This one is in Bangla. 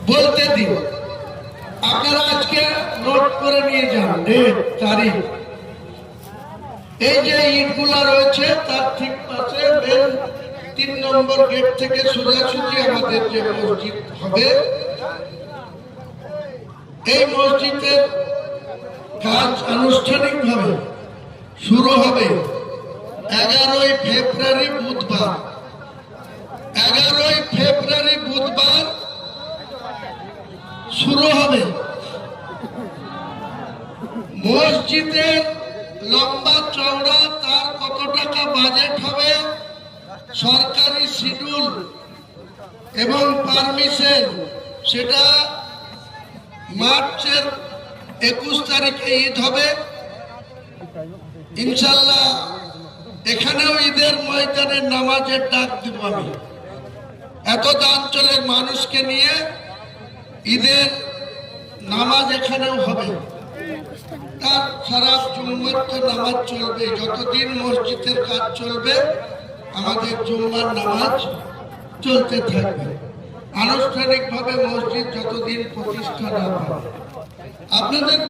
বলতে দিন আপনারা আজকে নোট করে নিয়ে যান ডেট তারিখ। এই যে ইটগুলা রয়েছে তার ঠিক পাশে মেন 3 নম্বর গেট থেকে সোজাসুজি আমাদের যে মসজিদ হবে, এই মসজিদের কাজ আনুষ্ঠানিকভাবে শুরু হবে 11ই ফেব্রুয়ারি বুধবার। 11ই ফেব্রুয়ারি বুধবার শুরু হবে। মসজিদের লম্বা চওড়া তার কত টাকা বাজেট হবে, সরকারি শিডিউল এবং পারমিশন, সেটা মার্চের 21 তারিখে ঈদ হবে ইনশাল্লাহ। এখানেও ঈদের ময়দানে নামাজের ডাক দিব আমি। এত অঞ্চলের মানুষকে নিয়ে ঈদের নামাজ এখানেও হবে। তার সারা জুম্মার নামাজ চলবে, যতদিন মসজিদের কাজ চলবে আমাদের জুম্মার নামাজ চলতে থাকবে। আনুষ্ঠানিকভাবে মসজিদ যতদিন প্রতিষ্ঠা না হয় আপনাদের